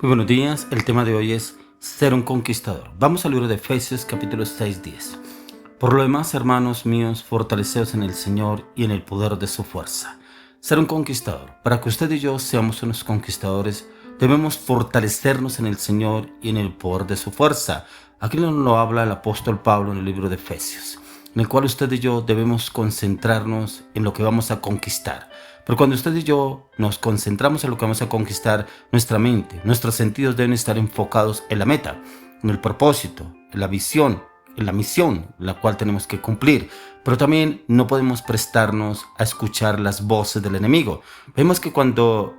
Muy buenos días, el tema de hoy es ser un conquistador. Vamos al libro de Efesios capítulo 6:10. Por lo demás, hermanos míos, fortaleceos en el Señor y en el poder de su fuerza. Ser un conquistador. Para que usted y yo seamos unos conquistadores, debemos fortalecernos en el Señor y en el poder de su fuerza. Aquí nos lo habla el apóstol Pablo en el libro de Efesios, en el cual usted y yo debemos concentrarnos en lo que vamos a conquistar. Pero cuando usted y yo nos concentramos en lo que vamos a conquistar, nuestra mente, nuestros sentidos deben estar enfocados en la meta, en el propósito, en la visión, en la misión, la cual tenemos que cumplir. Pero también no podemos prestarnos a escuchar las voces del enemigo. Vemos que cuando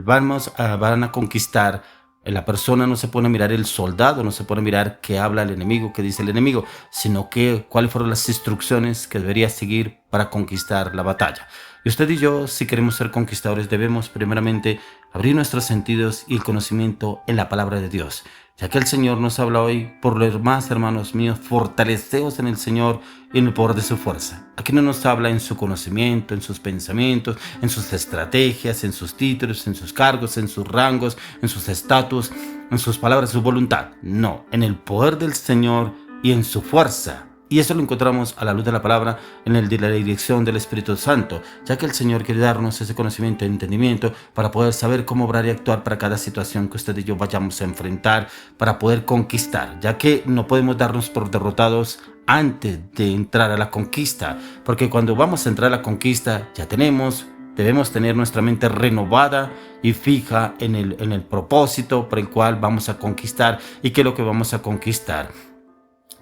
van a conquistar, la persona no se pone a mirar el soldado, no se pone a mirar qué habla el enemigo, qué dice el enemigo, sino que cuáles fueron las instrucciones que debería seguir para conquistar la batalla. Y usted y yo, si queremos ser conquistadores, debemos primeramente abrir nuestros sentidos y el conocimiento en la palabra de Dios, ya que el Señor nos habla hoy: por lo demás, hermanos míos, fortaleceos en el Señor y en el poder de su fuerza. Aquí no nos habla en su conocimiento, en sus pensamientos, en sus estrategias, en sus títulos, en sus cargos, en sus rangos, en sus estatus, en sus palabras, su voluntad. No, en el poder del Señor y en su fuerza. Y eso lo encontramos a la luz de la palabra en de la dirección del Espíritu Santo, ya que el Señor quiere darnos ese conocimiento y entendimiento para poder saber cómo obrar y actuar para cada situación que usted y yo vayamos a enfrentar, para poder conquistar, ya que no podemos darnos por derrotados antes de entrar a la conquista, porque cuando vamos a entrar a la conquista debemos tener nuestra mente renovada y fija en el propósito por el cual vamos a conquistar y qué es lo que vamos a conquistar.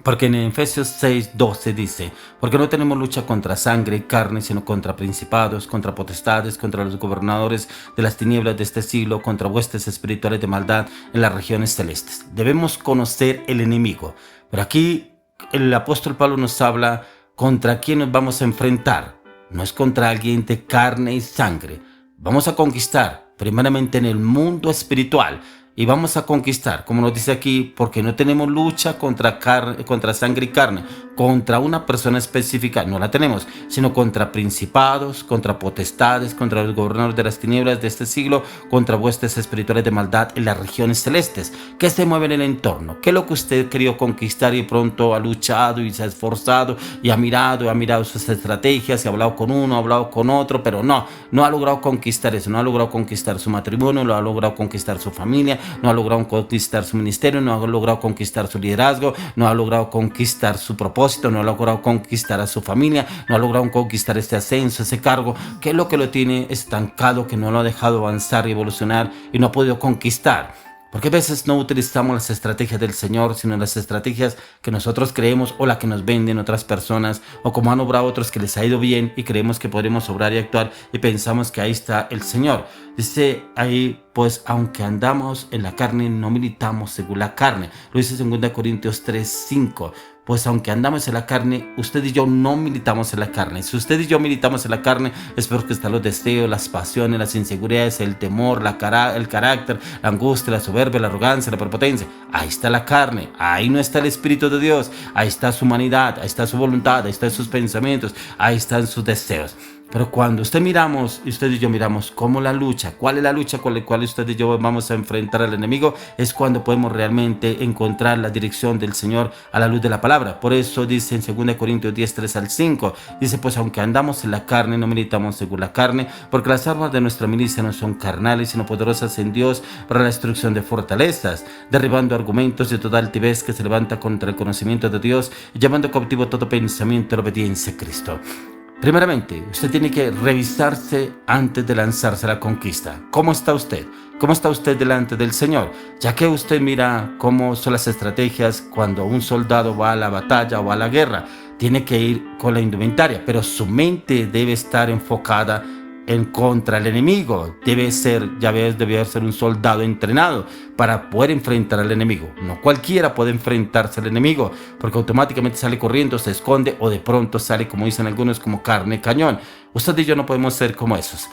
Porque en Efesios 6:12 dice: porque no tenemos lucha contra sangre y carne, sino contra principados, contra potestades, contra los gobernadores de las tinieblas de este siglo, contra huestes espirituales de maldad en las regiones celestes. Debemos conocer el enemigo. Pero aquí el apóstol Pablo nos habla contra quién nos vamos a enfrentar. No es contra alguien de carne y sangre. Vamos a conquistar primeramente en el mundo espiritual. Y vamos a conquistar, como nos dice aquí, porque no tenemos lucha contra sangre y carne, contra una persona específica, no la tenemos, sino contra principados, contra potestades, contra los gobernadores de las tinieblas de este siglo, contra huestes espirituales de maldad en las regiones celestes, que se mueven en el entorno. ¿Qué es lo que usted quería conquistar y pronto ha luchado y se ha esforzado y ha mirado sus estrategias y ha hablado con uno, ha hablado con otro, pero no ha logrado conquistar eso, no ha logrado conquistar su matrimonio, no ha logrado conquistar su familia, no ha logrado conquistar su ministerio, no ha logrado conquistar su liderazgo, no ha logrado conquistar su propósito, no ha logrado conquistar a su familia, no ha logrado conquistar este ascenso, ese cargo? ¿Qué es lo que lo tiene estancado, que no lo ha dejado avanzar y evolucionar y no ha podido conquistar? Porque a veces no utilizamos las estrategias del Señor, sino las estrategias que nosotros creemos o las que nos venden otras personas, o como han obrado otros que les ha ido bien y creemos que podremos obrar y actuar y pensamos que ahí está el Señor. Dice ahí, pues aunque andamos en la carne, no militamos según la carne. Lo dice 2 Corintios 3:5. Pues aunque andamos en la carne, usted y yo no militamos en la carne. Si usted y yo militamos en la carne, es porque están los deseos, las pasiones, las inseguridades, el temor, el carácter, la angustia, la soberbia, la arrogancia, la prepotencia. Ahí está la carne, ahí no está el Espíritu de Dios, ahí está su humanidad, ahí está su voluntad, ahí están sus pensamientos, ahí están sus deseos. Pero cuando usted y yo miramos cómo la lucha, cuál es la lucha con la cual usted y yo vamos a enfrentar al enemigo, es cuando podemos realmente encontrar la dirección del Señor a la luz de la palabra. Por eso dice en 2 Corintios 10:3-5, dice: pues aunque andamos en la carne, no militamos según la carne, porque las armas de nuestra milicia no son carnales, sino poderosas en Dios para la destrucción de fortalezas, derribando argumentos de toda altivez que se levanta contra el conocimiento de Dios y llevando cautivo todo pensamiento a la obediencia a Cristo. Primeramente, usted tiene que revisarse antes de lanzarse a la conquista. ¿Cómo está usted? ¿Cómo está usted delante del Señor? Ya que usted mira cómo son las estrategias cuando un soldado va a la batalla o a la guerra. Tiene que ir con la indumentaria, pero su mente debe estar enfocada en contra el enemigo. Debe ser un soldado entrenado para poder enfrentar al enemigo. No cualquiera puede enfrentarse al enemigo, porque automáticamente sale corriendo, se esconde o de pronto sale, como dicen algunos, como carne cañón. Usted y yo no podemos ser como esos.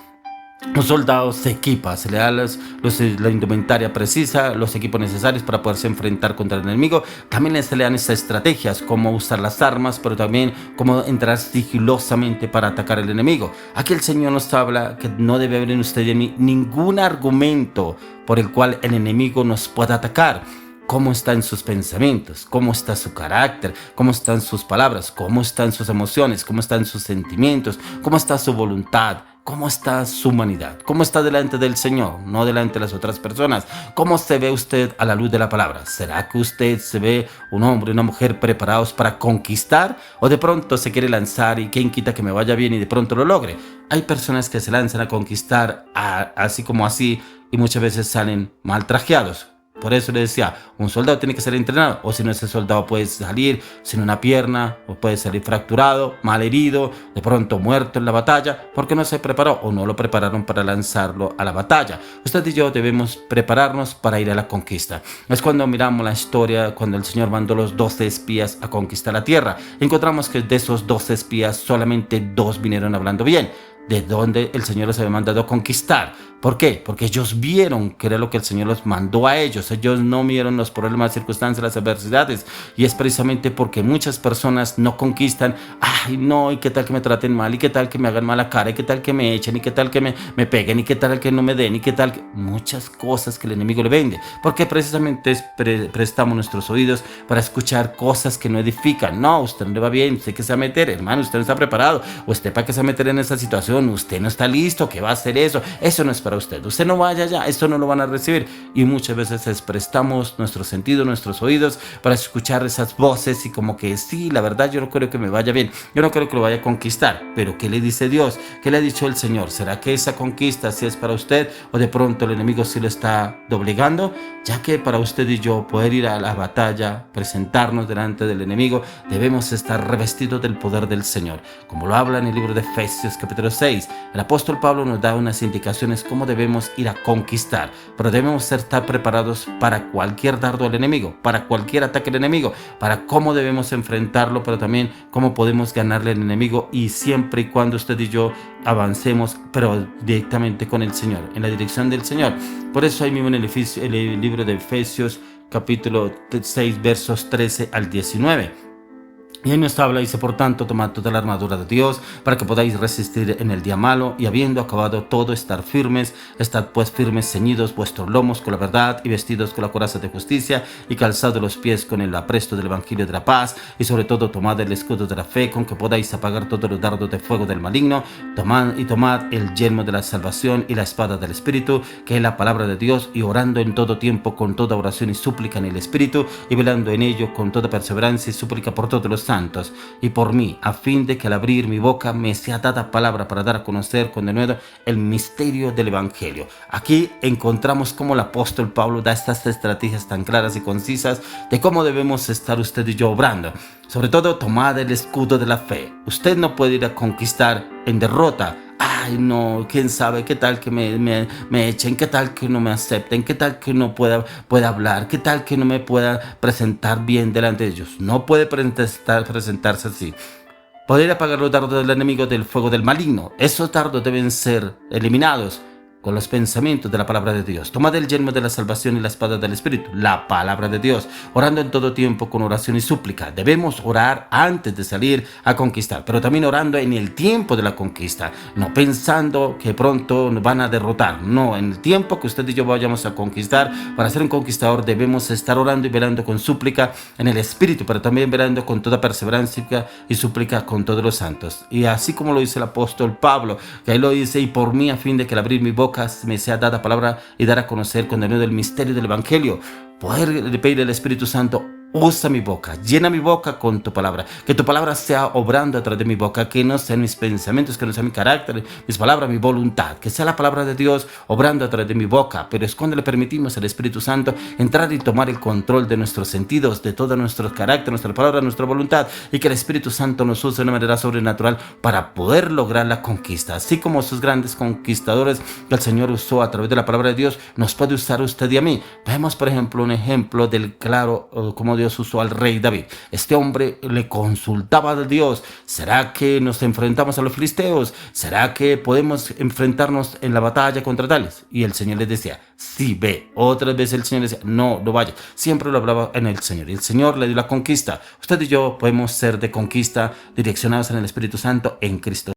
Un soldado se equipa, se le da la indumentaria precisa, los equipos necesarios para poderse enfrentar contra el enemigo. También se le dan esas estrategias, cómo usar las armas, pero también cómo entrar sigilosamente para atacar al enemigo. Aquí el Señor nos habla que no debe haber en usted y en mí ningún argumento por el cual el enemigo nos pueda atacar. Cómo están sus pensamientos, cómo está su carácter, cómo están sus palabras, cómo están sus emociones, cómo están sus sentimientos, cómo está su voluntad, cómo está su humanidad, cómo está delante del Señor, no delante de las otras personas. Cómo se ve usted a la luz de la palabra. ¿Será que usted se ve un hombre y una mujer preparados para conquistar? ¿O de pronto se quiere lanzar y quién quita que me vaya bien y de pronto lo logre? Hay personas que se lanzan a conquistar así como así y muchas veces salen mal trajeados. Por eso le decía, un soldado tiene que ser entrenado, o si no, ese soldado puede salir sin una pierna, o puede salir fracturado, mal herido, de pronto muerto en la batalla, porque no se preparó o no lo prepararon para lanzarlo a la batalla. Usted y yo debemos prepararnos para ir a la conquista. Es cuando miramos la historia, cuando el Señor mandó los 12 espías a conquistar la tierra. Encontramos que de esos 12 espías solamente 2 vinieron hablando bien. De donde el Señor los había mandado a conquistar. ¿Por qué? Porque ellos vieron que era lo que el Señor los mandó a ellos. Ellos no vieron los problemas, las circunstancias, las adversidades. Y es precisamente porque muchas personas no conquistan. Ay, no, y qué tal que me traten mal, y qué tal que me hagan mala cara, y qué tal que me echen, y qué tal que me peguen, y qué tal que no me den, y qué tal que... Muchas cosas que el enemigo le vende. Porque precisamente prestamos nuestros oídos para escuchar cosas que no edifican. No, usted no le va bien, usted que se va a meter, hermano, usted no está preparado. Usted para qué se va a meter en esa situación. Usted no está listo, ¿qué va a hacer eso? Eso no es para usted. Usted no vaya allá, esto no lo van a recibir. Y muchas veces prestamos nuestros sentidos, nuestros oídos para escuchar esas voces y como que sí, la verdad yo no creo que me vaya bien, yo no creo que lo vaya a conquistar. Pero ¿qué le dice Dios? ¿Qué le ha dicho el Señor? ¿Será que esa conquista sí es para usted o de pronto el enemigo sí lo está doblegando? Ya que para usted y yo poder ir a la batalla, presentarnos delante del enemigo, debemos estar revestidos del poder del Señor. Como lo habla en el libro de Efesios capítulo 6, el apóstol Pablo nos da unas indicaciones cómo debemos ir a conquistar, pero debemos estar preparados para cualquier dardo del enemigo, para cualquier ataque del enemigo, para cómo debemos enfrentarlo, pero también cómo podemos ganarle al enemigo, y siempre y cuando usted y yo avancemos, pero directamente con el Señor, en la dirección del Señor. Por eso ahí mismo en el libro de Efesios capítulo 6 versos 13 al 19. Y ahí nos habla, dice, por tanto, tomad toda la armadura de Dios para que podáis resistir en el día malo, y habiendo acabado todo, estar firmes. Estad pues firmes, ceñidos vuestros lomos con la verdad, y vestidos con la coraza de justicia, y calzados los pies con el apresto del evangelio de la paz, y sobre todo tomad el escudo de la fe, con que podáis apagar todos los dardos de fuego del maligno. Tomad el yelmo de la salvación y la espada del Espíritu, que es la palabra de Dios, y orando en todo tiempo con toda oración y súplica en el Espíritu, y velando en ello con toda perseverancia y súplica por todos los santos y por mí, a fin de que al abrir mi boca me sea dada palabra para dar a conocer con denuedo el misterio del Evangelio. Aquí encontramos cómo el apóstol Pablo da estas estrategias tan claras y concisas de cómo debemos estar usted y yo obrando. Sobre todo, tomad el escudo de la fe. Usted no puede ir a conquistar en derrota. Ay, no, quién sabe, qué tal que me echen, qué tal que no me acepten, qué tal que no pueda hablar, qué tal que no me pueda presentar bien delante de ellos. No puede presentarse así. Poder apagar los dardos del enemigo del fuego del maligno. Esos dardos deben ser eliminados con los pensamientos de la palabra de Dios. Tomad el yelmo de la salvación y la espada del Espíritu, la palabra de Dios, orando en todo tiempo con oración y súplica. Debemos orar antes de salir a conquistar, pero también orando en el tiempo de la conquista, no pensando que pronto nos van a derrotar. No, en el tiempo que usted y yo vayamos a conquistar, para ser un conquistador debemos estar orando y velando con súplica en el Espíritu, pero también velando con toda perseverancia y súplica con todos los santos. Y así como lo dice el apóstol Pablo, que ahí lo dice, y por mí, a fin de que al abrir mi boca me sea dada palabra y dar a conocer con denuedo el misterio del Evangelio. Poder pedir al Espíritu Santo, usa mi boca, llena mi boca con tu palabra, que tu palabra sea obrando a través de mi boca, que no sean mis pensamientos, que no sea mi carácter, mis palabras, mi voluntad, que sea la palabra de Dios obrando a través de mi boca. Pero es cuando le permitimos al Espíritu Santo entrar y tomar el control de nuestros sentidos, de todo nuestro carácter, nuestra palabra, nuestra voluntad, y que el Espíritu Santo nos use de una manera sobrenatural para poder lograr la conquista. Así como esos grandes conquistadores que el Señor usó a través de la palabra de Dios, nos puede usar a usted y a mí. Vemos, por ejemplo, un ejemplo del claro como Dios Dios usó al rey David. Este hombre le consultaba a Dios: ¿será que nos enfrentamos a los filisteos? ¿Será que podemos enfrentarnos en la batalla contra tales? Y el Señor les decía: sí, ve. Otras veces el Señor decía: no, no vaya. Siempre lo hablaba en el Señor. Y el Señor le dio la conquista. Usted y yo podemos ser de conquista, direccionados en el Espíritu Santo en Cristo.